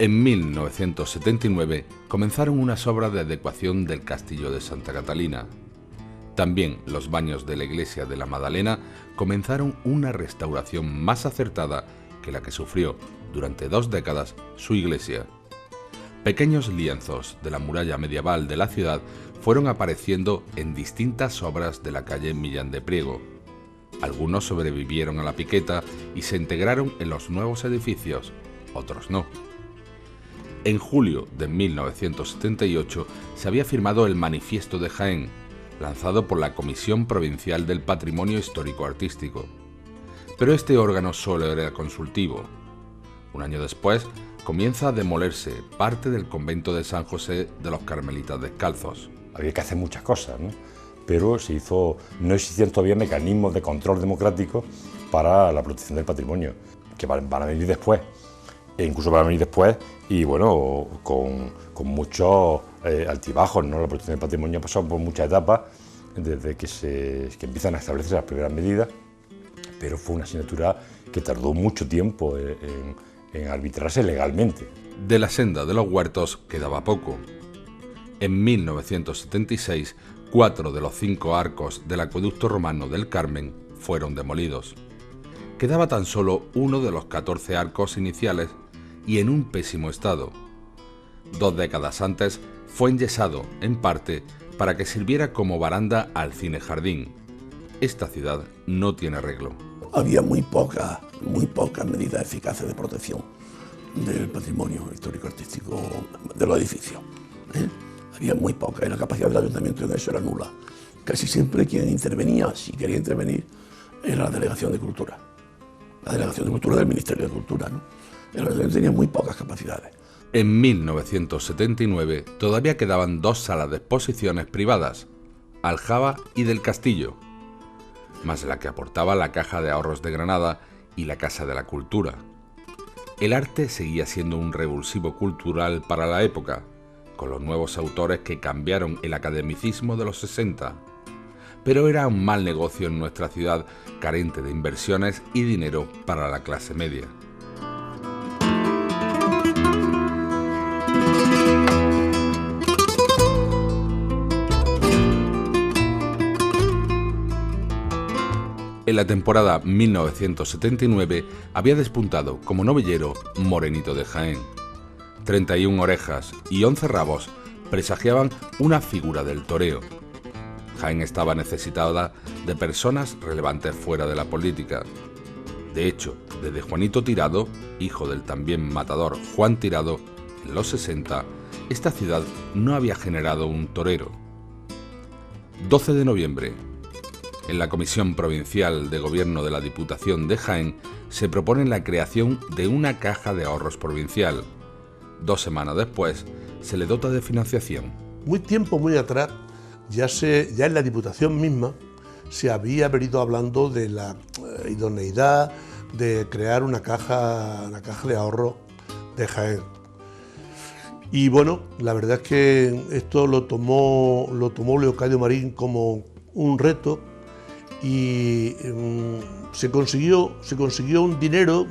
En 1979 comenzaron unas obras de adecuación del castillo de Santa Catalina. También los baños de la iglesia de la Madalena comenzaron una restauración más acertada que la que sufrió durante 2 décadas su iglesia. Pequeños lienzos de la muralla medieval de la ciudad fueron apareciendo en distintas obras de la calle Millán de Priego. Algunos sobrevivieron a la piqueta y se integraron en los nuevos edificios, otros no. En julio de 1978 se había firmado el Manifiesto de Jaén, lanzado por la Comisión Provincial del Patrimonio Histórico-Artístico. Pero este órgano solo era consultivo. Un año después, comienza a demolerse parte del convento de San José de los Carmelitas Descalzos. Había que hacer muchas cosas, ¿no? Pero no existían todavía mecanismos de control democrático para la protección del patrimonio, que van a venir después. E incluso van a venir después y bueno, con muchos altibajos, ¿no? La protección del patrimonio ha pasado por muchas etapas desde que empiezan a establecerse las primeras medidas, pero fue una asignatura que tardó mucho tiempo en arbitrarse legalmente. De la senda de los huertos quedaba poco. En 1976, 4 de los 5 arcos del acueducto romano del Carmen fueron demolidos. Quedaba tan solo uno de los 14 arcos iniciales y en un pésimo estado. 2 décadas antes fue enyesado, en parte, para que sirviera como baranda al cine jardín. Esta ciudad no tiene arreglo. Había muy pocas medidas eficaces de protección del patrimonio histórico-artístico de los edificios. Había muy pocas, y la capacidad del ayuntamiento en eso era nula. Casi siempre quien intervenía, si quería intervenir, era la Delegación de Cultura. La Delegación de Cultura del Ministerio de Cultura, ¿no? El ayuntamiento tenía muy pocas capacidades. En 1979 todavía quedaban 2 salas de exposiciones privadas, Aljaba y del Castillo, más la que aportaba la Caja de Ahorros de Granada y la Casa de la Cultura. El arte seguía siendo un revulsivo cultural para la época, con los nuevos autores que cambiaron el academicismo de los 60. Pero era un mal negocio en nuestra ciudad, carente de inversiones y dinero para la clase media. En la temporada 1979 había despuntado como novillero Morenito de Jaén. 31 orejas y 11 rabos presagiaban una figura del toreo. Jaén estaba necesitada de personas relevantes fuera de la política. De hecho, desde Juanito Tirado, hijo del también matador Juan Tirado, en los 60, esta ciudad no había generado un torero. 12 de noviembre. En la Comisión Provincial de Gobierno de la Diputación de Jaén se propone la creación de una caja de ahorros provincial. 2 semanas después se le dota de financiación. Muy atrás, ya en la Diputación misma se había venido hablando de la idoneidad de crear una caja de ahorro de Jaén. Y bueno, la verdad es que esto lo tomó Leocadio Marín como un reto y se consiguió un dinero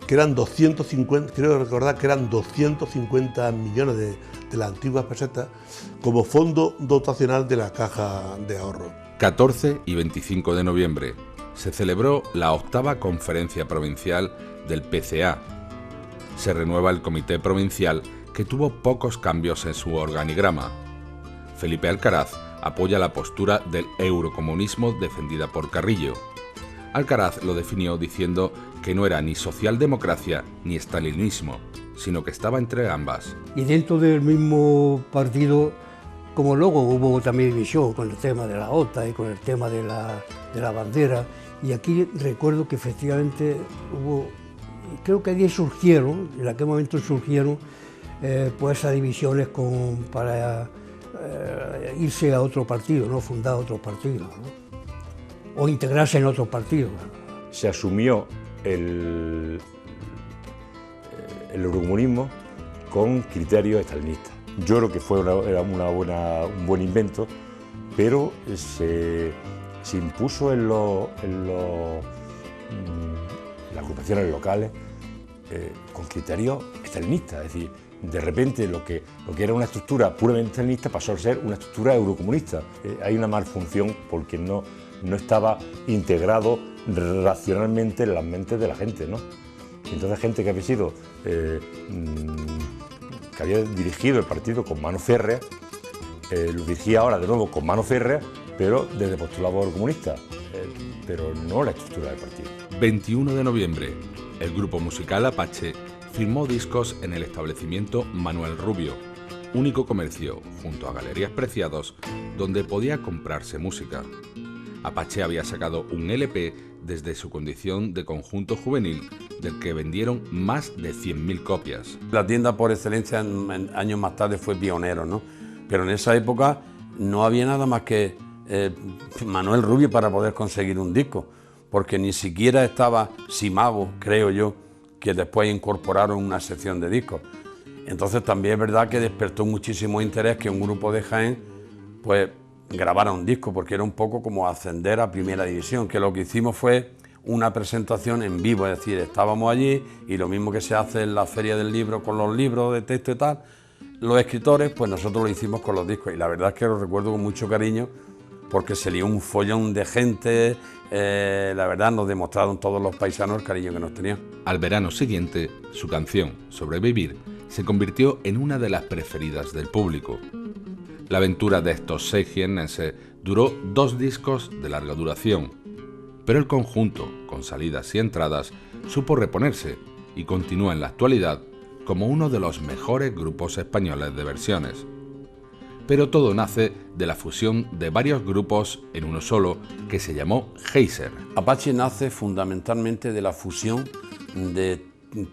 que eran 250, creo recordar que eran 250 millones de las antiguas pesetas como fondo dotacional de la caja de ahorro. 14 y 25 de noviembre se celebró la 8ª conferencia provincial del PCA. Se renueva el comité provincial, que tuvo pocos cambios en su organigrama. Felipe Alcaraz apoya la postura del eurocomunismo defendida por Carrillo. Alcaraz lo definió diciendo que no era ni socialdemocracia ni estalinismo, sino que estaba entre ambas. Y dentro del mismo partido, como luego hubo también división con el tema de la OTA y con el tema de la bandera, y aquí recuerdo que efectivamente hubo, creo que allí surgieron, en aquel momento surgieron pues esas divisiones para irse a otro partido, ¿no? Fundar otro partido, ¿no? O integrarse en otro partido. Se asumió el eurocomunismo con criterios estalinistas. Yo creo que era un buen invento, pero se impuso en las agrupaciones locales con criterios estalinistas, es decir, de repente lo que era una estructura puramente estalinista pasó a ser una estructura eurocomunista. Hay una malfunción porque no estaba integrado racionalmente en las mentes de la gente, ¿no? Entonces gente que había sido, que había dirigido el partido con mano férrea, lo dirigía ahora de nuevo con mano férrea, pero desde postulado comunista, pero no la estructura del partido. 21 de noviembre, el grupo musical Apache firmó discos en el establecimiento Manuel Rubio, único comercio, junto a Galerías Preciados, donde podía comprarse música. Apache había sacado un LP desde su condición de conjunto juvenil, del que vendieron más de 100.000 copias. La tienda por excelencia años más tarde fue pionero, ¿no? Pero en esa época no había nada más que Manuel Rubio para poder conseguir un disco, porque ni siquiera estaba Simago, creo yo, que después incorporaron una sección de discos. Entonces también es verdad que despertó muchísimo interés que un grupo de Jaén pues grabara un disco, porque era un poco como ascender a primera división, que lo que hicimos fue una presentación en vivo, es decir, estábamos allí y lo mismo que se hace en la feria del libro con los libros de texto y tal, los escritores, pues nosotros lo hicimos con los discos y la verdad es que lo recuerdo con mucho cariño porque se lió un follón de gente, la verdad nos demostraron todos los paisanos el cariño que nos tenían. Al verano siguiente, su canción, Sobrevivir, se convirtió en una de las preferidas del público. La aventura de estos 6 jiennenses duró 2 discos de larga duración, pero el conjunto, con salidas y entradas, supo reponerse y continúa en la actualidad como uno de los mejores grupos españoles de versiones. Pero todo nace de la fusión de varios grupos en uno solo, que se llamó Geyser. Apache nace fundamentalmente de la fusión de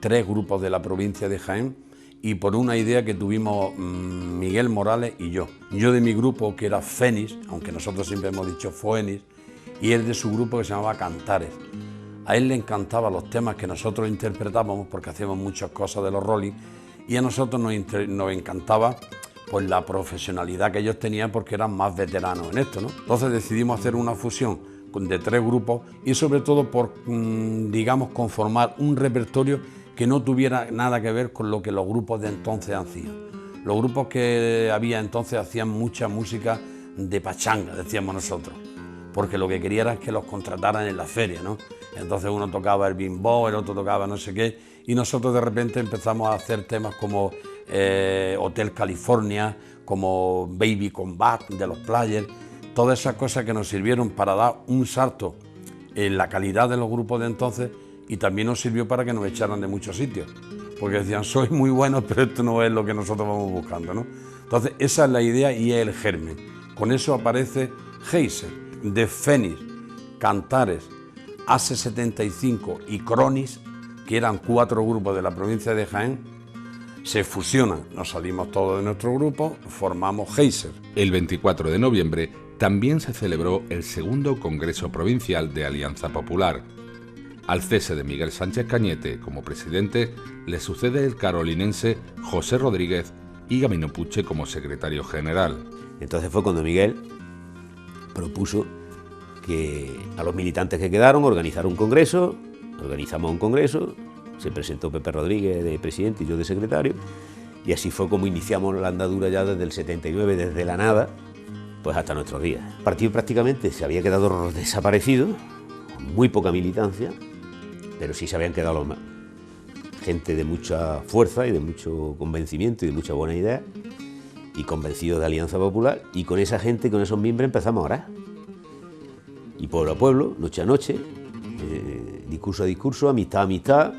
3 grupos de la provincia de Jaén y por una idea que tuvimos Miguel Morales y yo. Yo de mi grupo, que era Fénix, aunque nosotros siempre hemos dicho Foenix, y él de su grupo que se llamaba Cantares. A él le encantaban los temas que nosotros interpretábamos porque hacíamos muchas cosas de los Rolling y a nosotros nos encantaba pues la profesionalidad que ellos tenían porque eran más veteranos en esto, ¿no? Entonces decidimos hacer una fusión de 3 grupos y sobre todo por, digamos, conformar un repertorio que no tuviera nada que ver con lo que los grupos de entonces hacían. Los grupos que había entonces hacían mucha música de pachanga, decíamos nosotros, porque lo que querían era que los contrataran en la feria, ¿no? Entonces uno tocaba el bimbo, el otro tocaba no sé qué, y nosotros de repente empezamos a hacer temas como Hotel California, como Baby Combat de los Players, todas esas cosas que nos sirvieron para dar un salto en la calidad de los grupos de entonces y también nos sirvió para que nos echaran de muchos sitios, porque decían, sois muy buenos, pero esto no es lo que nosotros vamos buscando, ¿no? Entonces esa es la idea y es el germen. Con eso aparece Geyser, de Fénix, Cantares, AC75 y Cronis, que eran 4 grupos de la provincia de Jaén, se fusionan, nos salimos todos de nuestro grupo, formamos Geyser. El 24 de noviembre también se celebró el 2º Congreso Provincial de Alianza Popular. Al cese de Miguel Sánchez Cañete como presidente, le sucede el carolinense José Rodríguez y Gamino Puche como secretario general. Entonces fue cuando Miguel propuso que a los militantes que quedaron organizar un congreso, organizamos un congreso, se presentó Pepe Rodríguez de presidente y yo de secretario, y así fue como iniciamos la andadura ya desde el 79, desde la nada, pues hasta nuestros días. El partido prácticamente se había quedado desaparecido, muy poca militancia, pero sí se habían quedado gente de mucha fuerza y de mucho convencimiento y de mucha buena idea, y convencidos de Alianza Popular, y con esa gente, con esos miembros empezamos a orar. Y pueblo a pueblo, noche a noche, discurso a discurso, amistad a amistad,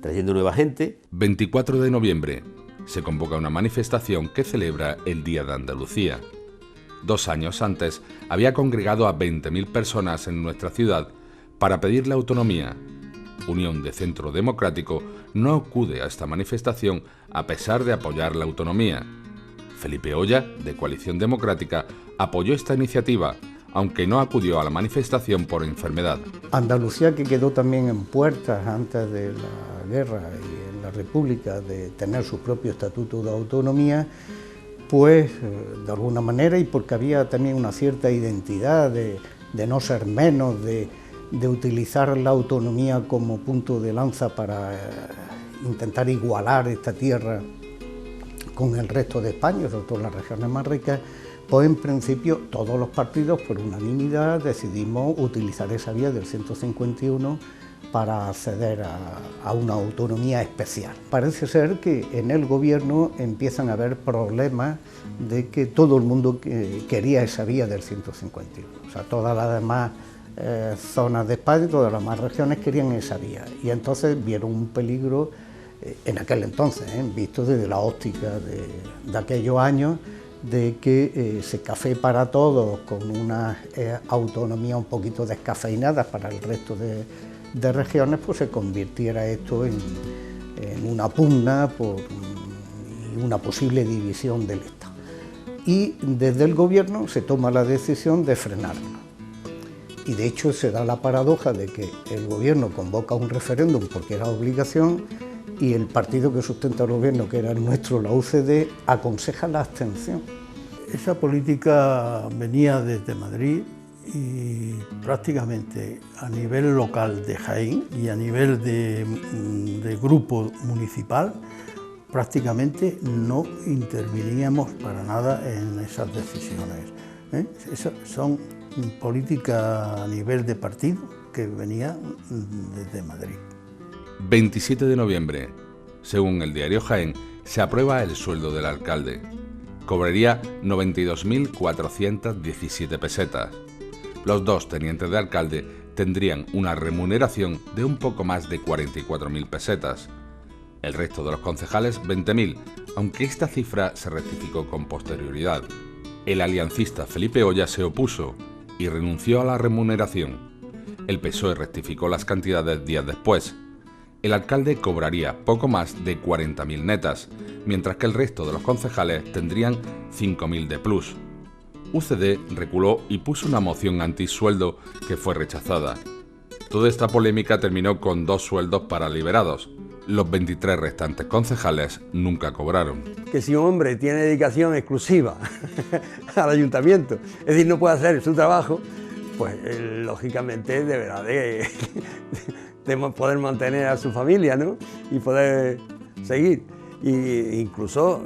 trayendo nueva gente. 24 de noviembre se convoca una manifestación que celebra el Día de Andalucía. 2 años antes había congregado a 20.000 personas en nuestra ciudad para pedir la autonomía. Unión de Centro Democrático no acude a esta manifestación a pesar de apoyar la autonomía. Felipe Olla, de Coalición Democrática, apoyó esta iniciativa, aunque no acudió a la manifestación por enfermedad. Andalucía, que quedó también en puertas antes de la guerra y en la República de tener su propio estatuto de autonomía, pues de alguna manera, y porque había también una cierta identidad de no ser menos, de utilizar la autonomía como punto de lanza para intentar igualar esta tierra con el resto de España, sobre todo las regiones más ricas, pues en principio todos los partidos por unanimidad decidimos utilizar esa vía del 151 para acceder a una autonomía especial. Parece ser que en el gobierno empiezan a haber problemas de que todo el mundo quería esa vía del 151. O sea, todas las demás zonas de España, todas las demás regiones querían esa vía. Y entonces vieron un peligro en aquel entonces, visto desde la óptica de aquellos años, de que ese café para todos, con una autonomía un poquito descafeinada para el resto de regiones, pues se convirtiera esto en una pugna por una posible división del Estado. Y desde el gobierno se toma la decisión de frenarlo. Y de hecho se da la paradoja de que el gobierno convoca un referéndum porque era obligación y el partido que sustenta el gobierno, que era el nuestro, la UCD, aconseja la abstención. Esa política venía desde Madrid y prácticamente a nivel local de Jaén y a nivel de grupo municipal prácticamente no interveníamos para nada en esas decisiones. Esas son políticas a nivel de partido que venía desde Madrid. 27 de noviembre. Según el diario Jaén, se aprueba el sueldo del alcalde. Cobraría 92.417 pesetas. Los dos tenientes de alcalde tendrían una remuneración de un poco más de 44.000 pesetas. El resto de los concejales 20.000, aunque esta cifra se rectificó con posterioridad. El aliancista Felipe Olla se opuso y renunció a la remuneración. El PSOE rectificó las cantidades días después. El alcalde cobraría poco más de 40.000 netas, mientras que el resto de los concejales tendrían 5.000 de plus. UCD reculó y puso una moción antisueldo que fue rechazada. Toda esta polémica terminó con 2 sueldos para liberados. Los 23 restantes concejales nunca cobraron. Que si un hombre tiene dedicación exclusiva al ayuntamiento, es decir, no puede hacer su trabajo, pues lógicamente deberá de poder mantener a su familia, ¿no? Y poder seguir. Y incluso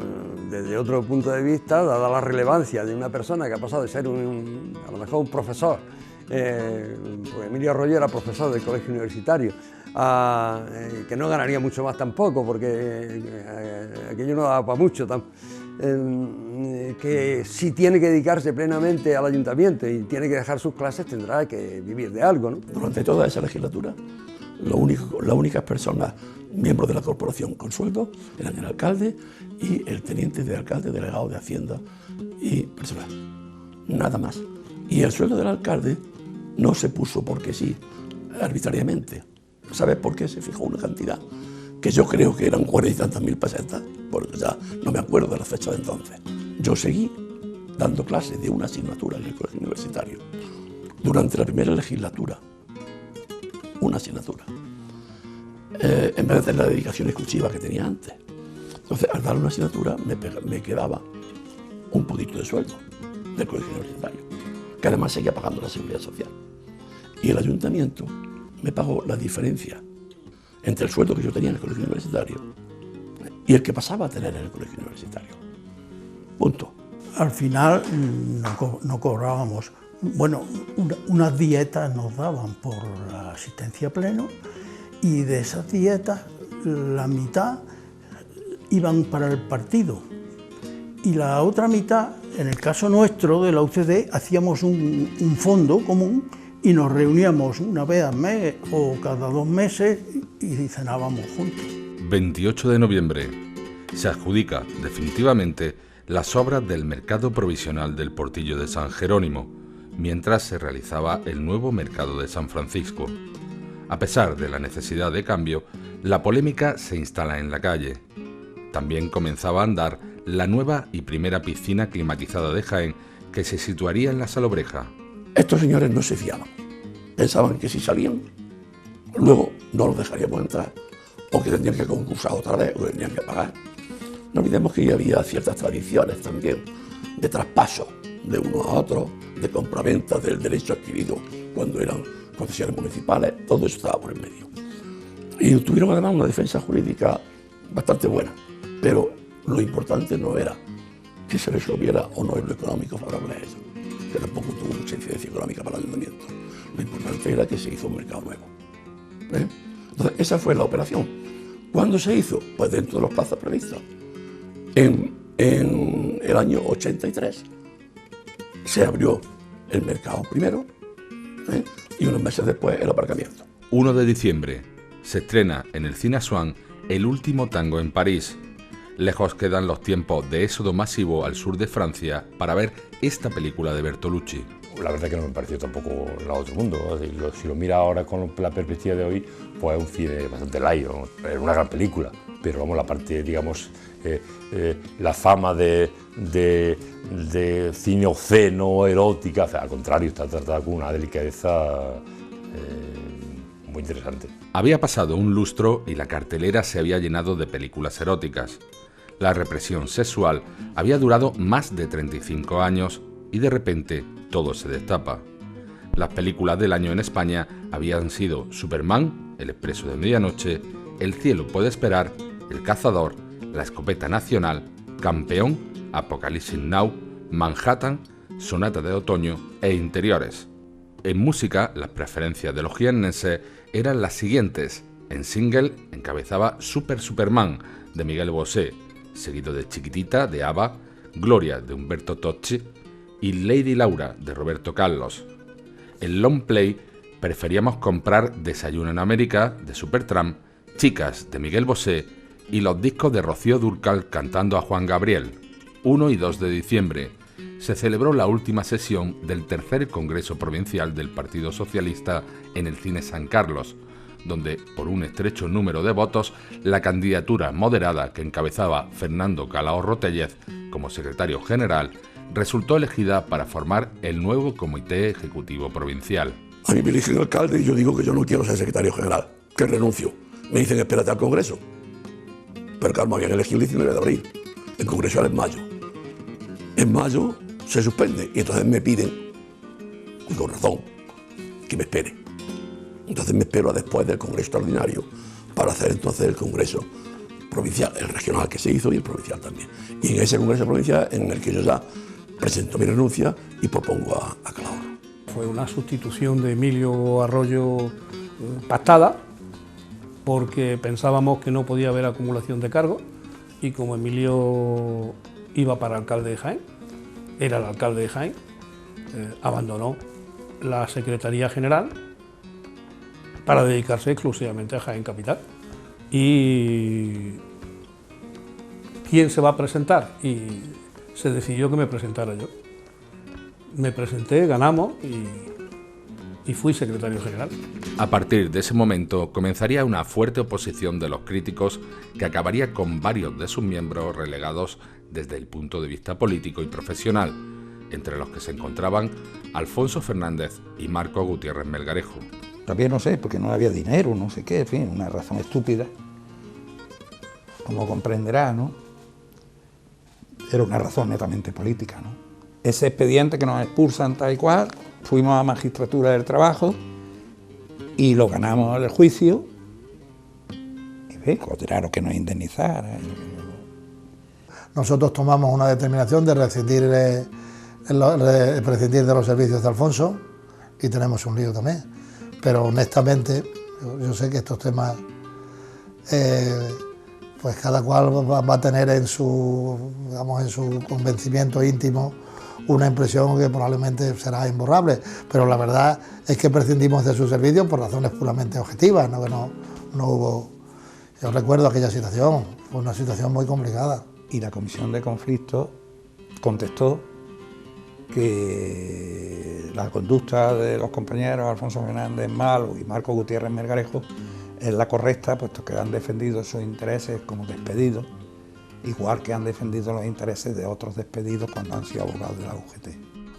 desde otro punto de vista, dada la relevancia de una persona que ha pasado de ser a lo mejor un profesor, pues Emilio Arroyo era profesor del colegio universitario, que no ganaría mucho más tampoco, porque aquello no daba para mucho, que si tiene que dedicarse plenamente al ayuntamiento y tiene que dejar sus clases, tendrá que vivir de algo, ¿no? Durante toda esa legislatura, las únicas personas miembros de la corporación con sueldo eran el alcalde y el teniente de alcalde, delegado de Hacienda y personal. Nada más. Y el sueldo del alcalde no se puso porque sí, arbitrariamente. ¿Sabes por qué se fijó una cantidad? Que yo creo que eran 40 y tantas mil pesetas, porque ya no me acuerdo de la fecha de entonces. Yo seguí dando clases de una asignatura en el colegio universitario durante la primera legislatura. Una asignatura, en vez de tener la dedicación exclusiva que tenía antes. Entonces, al dar una asignatura, me quedaba un poquito de sueldo del colegio universitario, que además seguía pagando la seguridad social. Y el ayuntamiento me pagó la diferencia entre el sueldo que yo tenía en el colegio universitario y el que pasaba a tener en el colegio universitario. Punto. Al final no cobrábamos. Bueno, unas dietas nos daban por la asistencia a pleno y de esas dietas la mitad iban para el partido y la otra mitad, en el caso nuestro de la UCD, hacíamos un fondo común y nos reuníamos una vez al mes o cada 2 meses y cenábamos juntos. 28 de noviembre. Se adjudica definitivamente las obras del mercado provisional del Portillo de San Jerónimo, mientras se realizaba el nuevo mercado de San Francisco. A pesar de la necesidad de cambio, la polémica se instala en la calle. También comenzaba a andar la nueva y primera piscina climatizada de Jaén, que se situaría en la Salobreja. Estos señores no se fiaban. Pensaban que si salían, luego no los dejaríamos entrar, o que tendrían que concursar otra vez, o que tendrían que pagar. No olvidemos que ya había ciertas tradiciones también de traspaso de uno a otro, de compraventa del derecho adquirido cuando eran concesiones municipales, todo eso estaba por en medio. Y tuvieron además una defensa jurídica bastante buena, pero lo importante no era que se resolviera o no en lo económico favorable a eso, que tampoco tuvo mucha incidencia económica para el ayuntamiento. Lo importante era que se hizo un mercado nuevo. Entonces, esa fue la operación. ¿Cuándo se hizo? Pues dentro de los plazos previstos. En el año 83 se abrió el mercado primero, y unos meses después el aparcamiento. 1 de diciembre se estrena en el Cine Swan El último tango en París. Lejos quedan los tiempos de éxodo masivo al sur de Francia para ver esta película de Bertolucci. La verdad que no me pareció tampoco la otro mundo. Si lo mira ahora con la perspectiva de hoy, pues es un cine bastante light, ¿no? Es una gran película, pero vamos, la parte, digamos, la fama de cine obsceno, erótica, o sea, al contrario, está tratada con una delicadeza muy interesante. Había pasado un lustro y la cartelera se había llenado de películas eróticas. La represión sexual había durado más de 35 años y de repente todo se destapa. Las películas del año en España habían sido Superman, El expreso de medianoche, El cielo puede esperar, El cazador, La escopeta nacional, Campeón, Apocalipsis Now, Manhattan, Sonata de otoño e Interiores. En música, las preferencias de los jiennenses eran las siguientes. En single encabezaba Superman de Miguel Bosé, seguido de Chiquitita de ABBA, Gloria de Umberto Tocci y Lady Laura de Roberto Carlos. En long play preferíamos comprar Desayuno en América de Supertramp, Chicas de Miguel Bosé y los discos de Rocío Dúrcal cantando a Juan Gabriel. 1 y 2 de diciembre se celebró la última sesión del tercer Congreso Provincial del Partido Socialista en el Cine San Carlos, donde, por un estrecho número de votos, la candidatura moderada que encabezaba Fernando Calahorro Tellez como secretario general resultó elegida para formar el nuevo Comité Ejecutivo Provincial. A mí me eligen alcalde y yo digo que yo no quiero ser secretario general, que renuncio. Me dicen espérate al Congreso. Pero claro, me habían elegido el 19 de abril. El Congreso era en mayo. En mayo se suspende y entonces me piden, y con razón, que me espere. Entonces me espero a después del Congreso Extraordinario para hacer entonces el Congreso Provincial, el regional que se hizo y el provincial también. Y en ese Congreso Provincial en el que yo ya presento mi renuncia y propongo a Calahorro. Fue una sustitución de Emilio Arroyo pactada, porque pensábamos que no podía haber acumulación de cargos, y como Emilio iba para alcalde de Jaén, era el alcalde de Jaén, abandonó la Secretaría General para dedicarse exclusivamente a Jaén Capital. ¿Y quién se va a presentar? Y se decidió que me presentara yo. Me presenté, ganamos y fui secretario general. A partir de ese momento comenzaría una fuerte oposición de los críticos que acabaría con varios de sus miembros relegados desde el punto de vista político y profesional, entre los que se encontraban Alfonso Fernández y Marco Gutiérrez Melgarejo. Todavía no sé, porque no había dinero, no sé qué, en fin, una razón estúpida, como comprenderá, ¿no? Era una razón netamente política, ¿no? Ese expediente que nos expulsan tal y cual, fuimos a Magistratura del Trabajo y lo ganamos el juicio, y ve, claro que nos indemnizara. Nosotros tomamos una determinación de prescindir de los servicios de Alfonso y tenemos un lío también. Pero honestamente, yo sé que estos temas, pues cada cual va a tener en su convencimiento íntimo una impresión que probablemente será imborrable, pero la verdad es que prescindimos de sus servicios por razones puramente objetivas, no hubo... Yo recuerdo aquella situación, fue una situación muy complicada. Y la Comisión de Conflictos contestó que la conducta de los compañeros Alfonso Fernández Malo y Marco Gutiérrez Melgarejo es la correcta, puesto que han defendido sus intereses como despedidos, igual que han defendido los intereses de otros despedidos cuando han sido abogados de la UGT.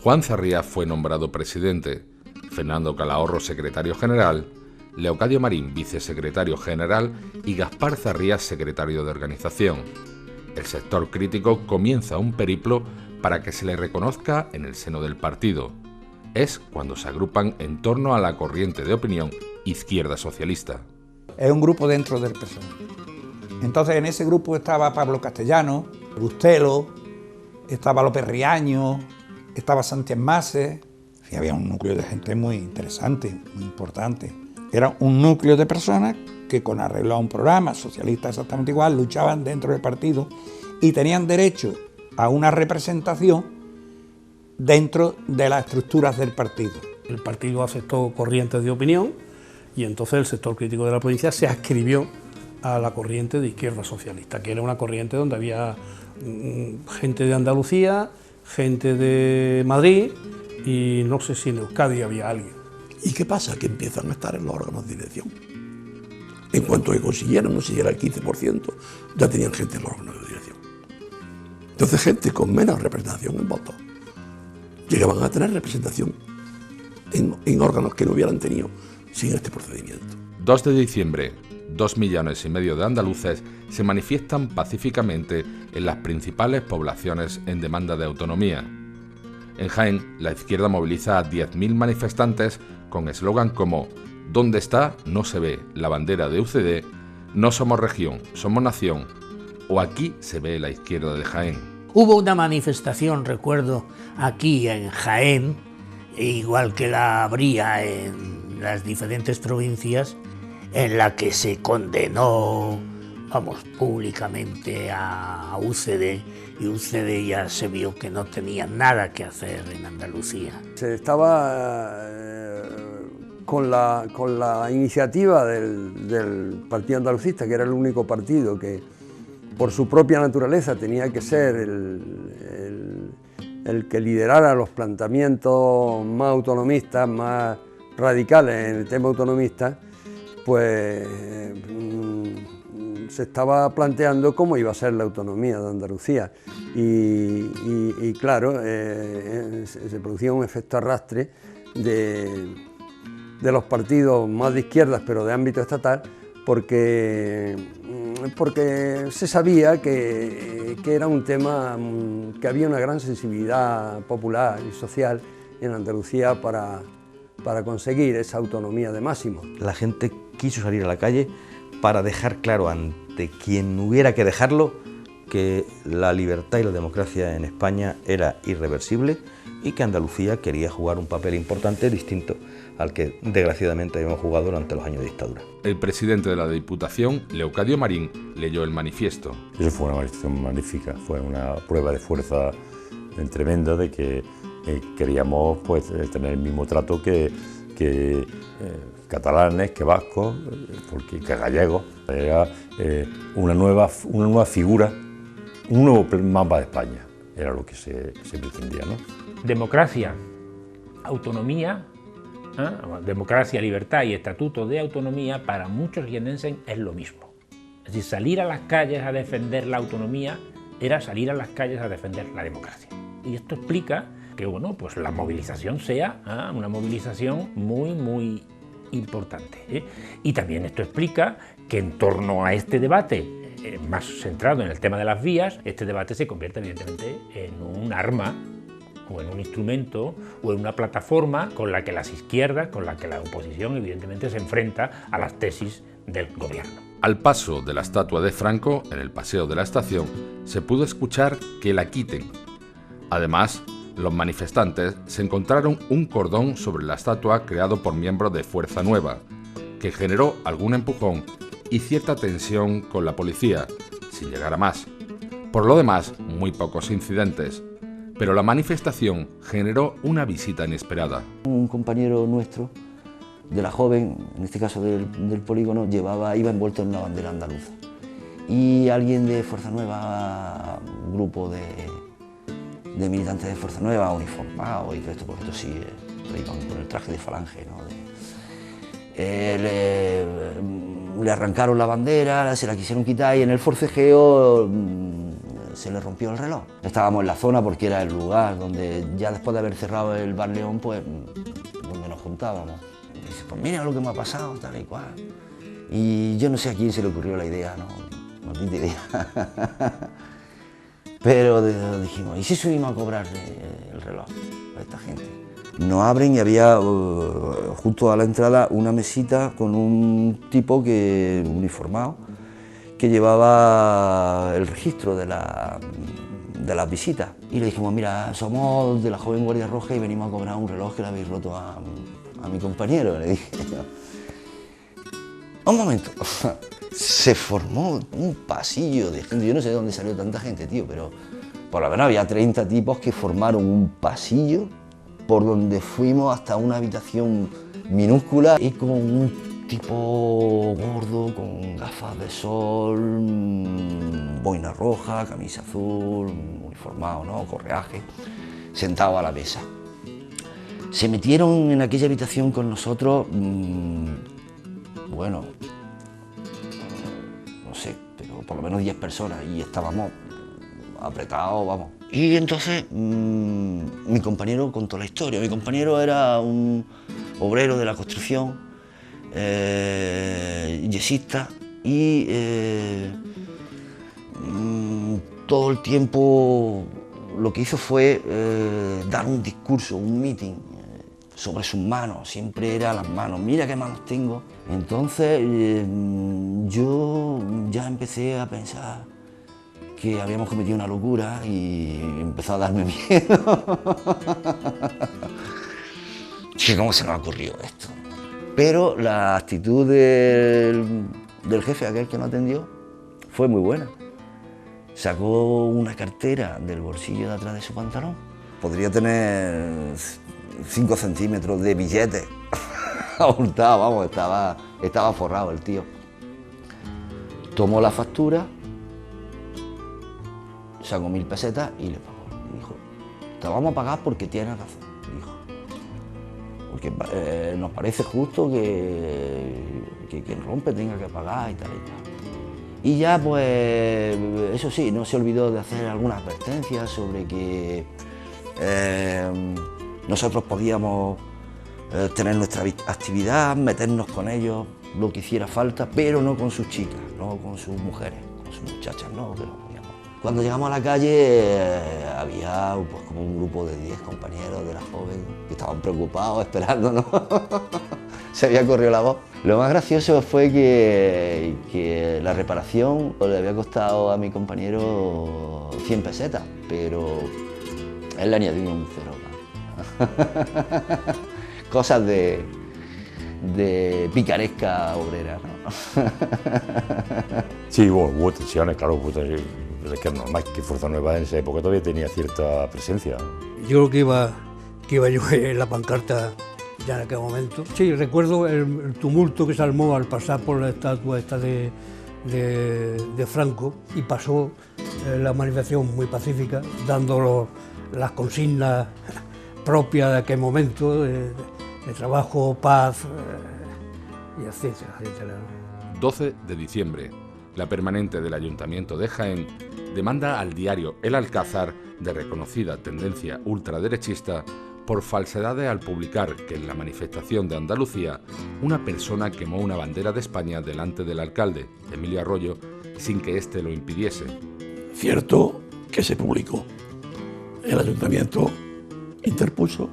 Juan Zarría fue nombrado presidente, Fernando Calahorro secretario general, Leocadio Marín vicesecretario general y Gaspar Zarría secretario de organización. El sector crítico comienza un periplo para que se le reconozca en el seno del partido. Es cuando se agrupan en torno a la corriente de opinión izquierda socialista. Es un grupo dentro del PSOE. Entonces en ese grupo estaba Pablo Castellano, Bustelo, estaba López Riaño, estaba Sánchez Mases, y había un núcleo de gente muy interesante, muy importante. Era un núcleo de personas que con arreglo a un programa socialista exactamente igual, luchaban dentro del partido y tenían derecho a una representación dentro de las estructuras del partido. El partido aceptó corrientes de opinión y entonces el sector crítico de la provincia se adscribió a la corriente de izquierda socialista, que era una corriente donde había gente de Andalucía, gente de Madrid y no sé si en Euskadi había alguien. ¿Y qué pasa? Que empiezan a estar en los órganos de dirección. En cuanto que consiguieran, no sé si era el 15%, ya tenían gente en los órganos de dirección. Entonces gente con menos representación en votos llegaban a tener representación en órganos que no hubieran tenido sin este procedimiento. 2 de diciembre, 2,5 millones de andaluces se manifiestan pacíficamente en las principales poblaciones en demanda de autonomía. En Jaén, la izquierda moviliza a 10.000 manifestantes con eslogan como «¿Dónde está? No se ve la bandera de UCD», «No somos región, somos nación» o «Aquí se ve la izquierda de Jaén». Hubo una manifestación, recuerdo, aquí en Jaén, igual que la habría en las diferentes provincias, en la que se condenó, públicamente a UCD, y UCD ya se vio que no tenía nada que hacer en Andalucía. Se estaba con la iniciativa del Partido Andalucista, que era el único partido que por su propia naturaleza tenía que ser el que liderara los planteamientos más autonomistas, más radicales en el tema autonomista, pues se estaba planteando cómo iba a ser la autonomía de Andalucía y claro, se producía un efecto arrastre de los partidos más de izquierdas pero de ámbito estatal porque se sabía que era un tema que había una gran sensibilidad popular y social en Andalucía para conseguir esa autonomía de máximo. La gente quiso salir a la calle para dejar claro ante quien hubiera que dejarlo que la libertad y la democracia en España era irreversible y que Andalucía quería jugar un papel importante distinto al que desgraciadamente habíamos jugado durante los años de dictadura. El presidente de la Diputación, Leocadio Marín, leyó el manifiesto. Eso fue una manifestación magnífica, fue una prueba de fuerza tremenda de que queríamos pues, tener el mismo trato que catalanes, que vascos, que gallegos. Era una nueva figura, un nuevo mapa de España, era lo que se pretendía, ¿no? Democracia, autonomía, democracia, libertad y estatuto de autonomía para muchos jiennenses es lo mismo. Es decir, salir a las calles a defender la autonomía era salir a las calles a defender la democracia. Y esto explica que pues la movilización sea una movilización muy importante. Y también esto explica que en torno a este debate, más centrado en el tema de las vías, este debate se convierte evidentemente en un arma o en un instrumento o en una plataforma con la que las izquierdas, con la que la oposición evidentemente se enfrenta a las tesis del gobierno. Al paso de la estatua de Franco, en el paseo de la estación, se pudo escuchar que la quiten. Además, los manifestantes se encontraron un cordón sobre la estatua creado por miembros de Fuerza Nueva, que generó algún empujón y cierta tensión con la policía, sin llegar a más. Por lo demás, muy pocos incidentes, pero la manifestación generó una visita inesperada. Un compañero nuestro, de la joven, en este caso del polígono, iba envuelto en una bandera andaluza. Y alguien de Fuerza Nueva, un grupo de militantes de Fuerza Nueva, uniformados y todo esto, porque esto sí, iban con el traje de falange, ¿no? Le arrancaron la bandera, se la quisieron quitar y en el forcejeo se le rompió el reloj. Estábamos en la zona porque era el lugar donde ya después de haber cerrado el Bar León, pues donde nos juntábamos. Y dice, pues mira lo que me ha pasado, tal y cual. Y yo no sé a quién se le ocurrió la idea, no tengo idea. Pero dijimos, ¿y si subimos a cobrar el reloj a esta gente? Nos abren y había justo a la entrada una mesita con un tipo uniformado que llevaba el registro de las visitas. Y le dijimos, mira, somos de la Joven Guardia Roja y venimos a cobrar un reloj que le habéis roto a mi compañero. Le dije, un momento, se formó un pasillo de gente, yo no sé de dónde salió tanta gente, tío, pero por lo menos había 30 tipos que formaron un pasillo por donde fuimos hasta una habitación minúscula y con un tipo gordo, con gafas de sol, boina roja, camisa azul, uniformado, ¿no? Correaje, sentado a la mesa. Se metieron en aquella habitación con nosotros, bueno, no sé, pero por lo menos 10 personas y estábamos apretados, vamos. Y entonces mi compañero contó la historia. Mi compañero era un obrero de la construcción, yesista, y todo el tiempo lo que hizo fue dar un discurso, un meeting sobre sus manos, siempre era las manos, mira qué manos tengo. Entonces yo ya empecé a pensar que habíamos cometido una locura y empezó a darme miedo. Que cómo se nos ha ocurrido esto. Pero la actitud del jefe, aquel que nos atendió, fue muy buena. Sacó una cartera del bolsillo de atrás de su pantalón. Podría tener 5 centímetros de billetes abultados, vamos, estaba forrado el tío. Tomó la factura, sacó 1000 pesetas y le pagó. Dijo, te vamos a pagar porque tienes razón, dijo. Porque nos parece justo que quien rompe tenga que pagar y tal y tal. Y ya pues, eso sí, no se olvidó de hacer algunas advertencias sobre que nosotros podíamos tener nuestra actividad, meternos con ellos, lo que hiciera falta, pero no con sus chicas, no con sus mujeres, con sus muchachas, no, que no. Cuando llegamos a la calle había pues, como un grupo de 10 compañeros de la joven que estaban preocupados, esperándonos. Se había corrido la voz. Lo más gracioso fue que la reparación le había costado a mi compañero 100 pesetas, pero él le añadió un cero más. Cosas de picaresca obrera, ¿no? Sí, hubo tensiones, claro, es que es normal que Fuerza Nueva en esa época todavía tenía cierta presencia. Yo creo que iba yo en la pancarta ya en aquel momento. Sí, recuerdo el tumulto que se armó al pasar por la estatua esta de Franco y pasó la manifestación muy pacífica, dando las consignas propias de aquel momento, de trabajo, paz, y etcétera, etcétera. 12 de diciembre. La permanente del Ayuntamiento de Jaén demanda al diario El Alcázar, de reconocida tendencia ultraderechista, por falsedades al publicar que en la manifestación de Andalucía una persona quemó una bandera de España delante del alcalde, Emilio Arroyo, sin que éste lo impidiese. Cierto que se publicó. El Ayuntamiento interpuso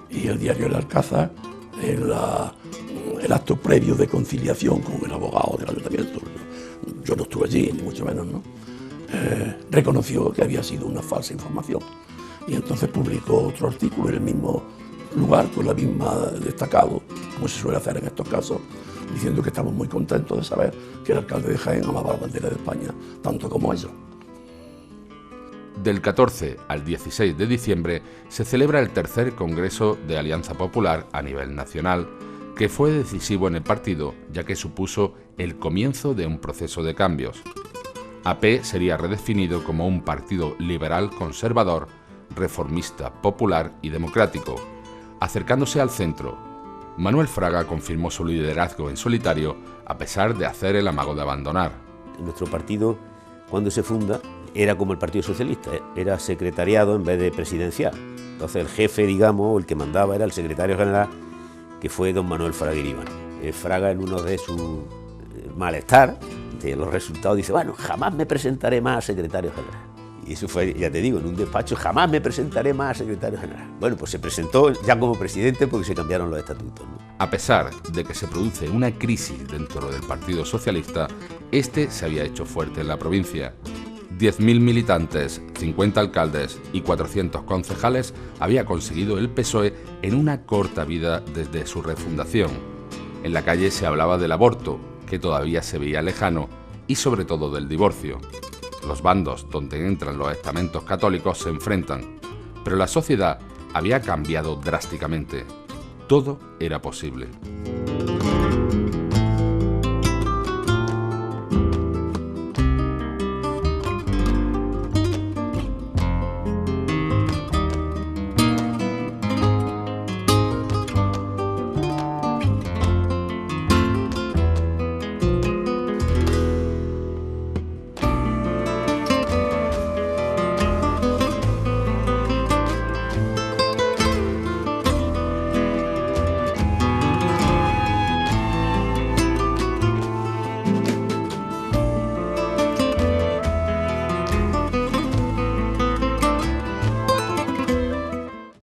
y el diario El Alcázar, el acto previo de conciliación con el abogado del Ayuntamiento, yo no estuve allí, ni mucho menos, ¿no? Reconoció que había sido una falsa información y entonces publicó otro artículo en el mismo lugar, con la misma destacado, como se suele hacer en estos casos, diciendo que estamos muy contentos de saber que el alcalde de Jaén amaba la bandera de España tanto como ellos. Del 14 al 16 de diciembre se celebra el tercer Congreso de Alianza Popular a nivel nacional, que fue decisivo en el partido, ya que supuso el comienzo de un proceso de cambios. AP sería redefinido como un partido liberal conservador, reformista, popular y democrático, acercándose al centro. Manuel Fraga confirmó su liderazgo en solitario, a pesar de hacer el amago de abandonar. Nuestro partido, cuando se funda, era como el Partido Socialista, era secretariado en vez de presidencial. Entonces el jefe, digamos, el que mandaba era el secretario general, que fue don Manuel Fraga Iriban. Fraga, en uno de sus malestar de los resultados, dice, bueno, jamás me presentaré más a secretario general. Y eso fue, ya te digo, en un despacho. Jamás me presentaré más a secretario general. Bueno, pues se presentó ya como presidente porque se cambiaron los estatutos, ¿no? A pesar de que se produce una crisis dentro del Partido Socialista, este se había hecho fuerte en la provincia. 10.000 militantes, 50 alcaldes y 400 concejales había conseguido el PSOE en una corta vida desde su refundación. En la calle se hablaba del aborto, que todavía se veía lejano, y sobre todo del divorcio. Los bandos donde entran los estamentos católicos se enfrentan, pero la sociedad había cambiado drásticamente. Todo era posible.